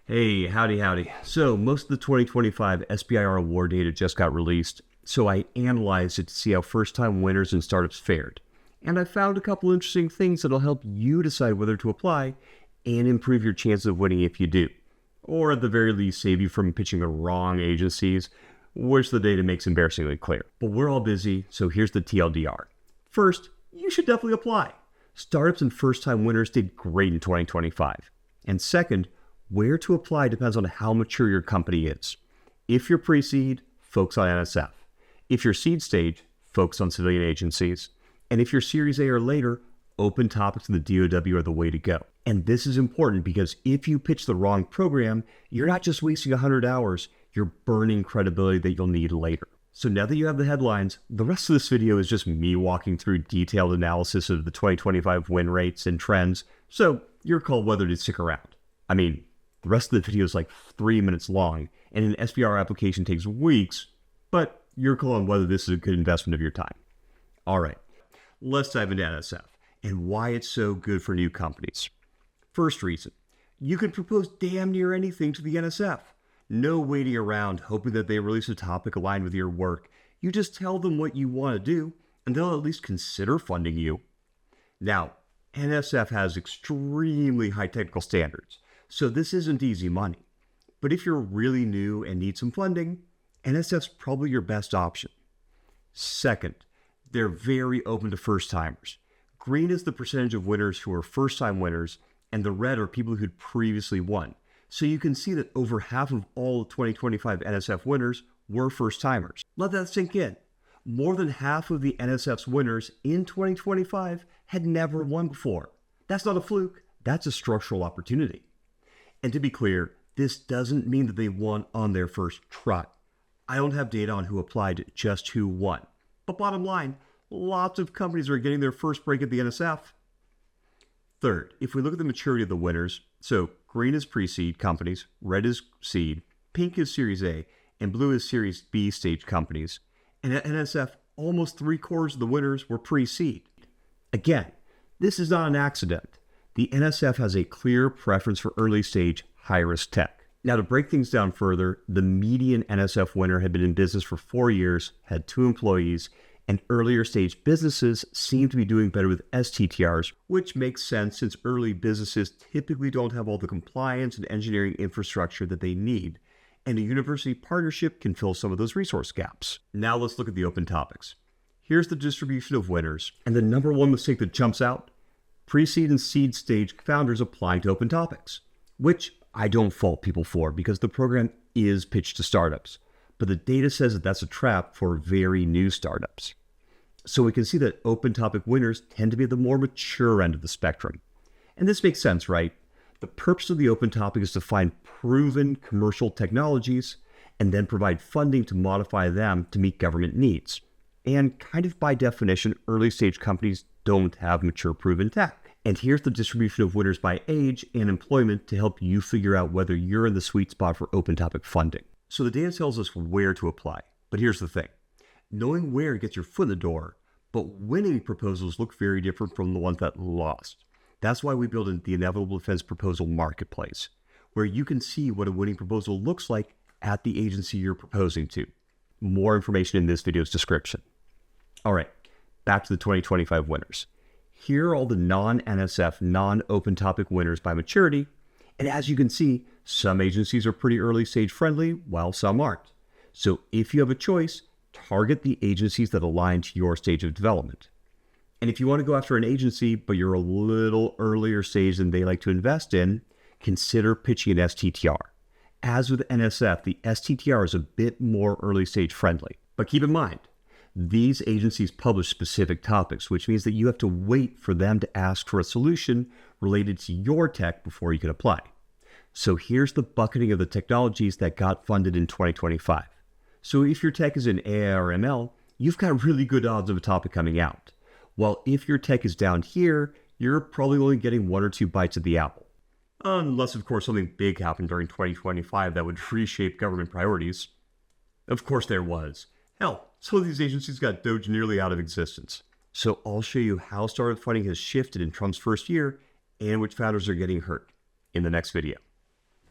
Hey, howdy. So most of the 2025 SBIR award data just got released, so I analyzed it to see how first-time winners and startups fared. And I found a couple interesting things that'll help you decide whether to apply and improve your chances of winning if you do. Or at the very least, save you from pitching the wrong agencies, which the data makes embarrassingly clear. But we're all busy, so here's the TLDR. First, you should definitely apply. Startups and first-time winners did great in 2025. And second, where to apply depends on how mature your company is. If you're pre-seed, focus on NSF. If you're seed stage, focus on civilian agencies. And if you're Series A or later, open topics in the DOW are the way to go. And this is important because if you pitch the wrong program, you're not just wasting 100 hours, you're burning credibility that you'll need later. So now that you have the headlines, the rest of this video is just me walking through detailed analysis of the 2025 win rates and trends, so your call whether to stick around. I mean, the rest of the video is like 3 minutes long, and an SBIR application takes weeks, but your call on whether this is a good investment of your time. All right, let's dive into NSF and why it's so good for new companies. First reason, you can propose damn near anything to the NSF. No waiting around hoping that they release a topic aligned with your work. You just tell them what you want to do, and they'll at least consider funding you. Now, NSF has extremely high technical standards, so this isn't easy money. But if you're really new and need some funding, NSF's probably your best option. Second, they're very open to first-timers. Green is the percentage of winners who are first-time winners, and the red are people who'd previously won. So you can see that over half of all 2025 NSF winners were first-timers. Let that sink in. More than half of the NSF's winners in 2025 had never won before. That's not a fluke, that's a structural opportunity. And to be clear, this doesn't mean that they won on their first try. I don't have data on who applied, just who won. But bottom line, lots of companies are getting their first break at the NSF. Third, if we look at the maturity of the winners, so green is pre-seed companies, red is seed, pink is Series A, and blue is Series B stage companies. And at NSF, almost 3/4 of the winners were pre-seed. Again, this is not an accident. The NSF has a clear preference for early stage, high-risk tech. Now, to break things down further, the median NSF winner had been in business for 4 years, had 2 employees, and earlier stage businesses seem to be doing better with STTRs, which makes sense since early businesses typically don't have all the compliance and engineering infrastructure that they need, and a university partnership can fill some of those resource gaps. Now let's look at the open topics. Here's the distribution of winners, and the number one mistake that jumps out: pre-seed and seed stage founders applying to open topics, which I don't fault people for because the program is pitched to startups, but the data says that that's a trap for very new startups. So we can see that open topic winners tend to be at the more mature end of the spectrum. And this makes sense, right? The purpose of the open topic is to find proven commercial technologies and then provide funding to modify them to meet government needs. And kind of by definition, early stage companies don't have mature proven tech. And here's the distribution of winners by age and employment to help you figure out whether you're in the sweet spot for open topic funding. So the data tells us where to apply. But here's the thing. Knowing where gets your foot in the door, but winning proposals look very different from the ones that lost. That's why we built the Inevitable Defense Proposal Marketplace, where you can see what a winning proposal looks like at the agency you're proposing to. More information in this video's description. All right, back to the 2025 winners. Here are all the non-NSF, non-open topic winners by maturity. And as you can see, some agencies are pretty early stage friendly, while some aren't. So if you have a choice, target the agencies that align to your stage of development. And if you want to go after an agency, but you're a little earlier stage than they like to invest in, consider pitching an STTR. As with NSF, the STTR is a bit more early stage friendly. But keep in mind, these agencies publish specific topics, which means that you have to wait for them to ask for a solution related to your tech before you can apply. So here's the bucketing of the technologies that got funded in 2025. So if your tech is in AI or ML, you've got really good odds of a topic coming out. While if your tech is down here, you're probably only getting 1 or 2 bites of the apple. Unless, of course, something big happened during 2025 that would reshape government priorities. Of course there was. Hell, some of these agencies got doged nearly out of existence. So I'll show you how startup funding has shifted in Trump's first year and which founders are getting hurt in the next video.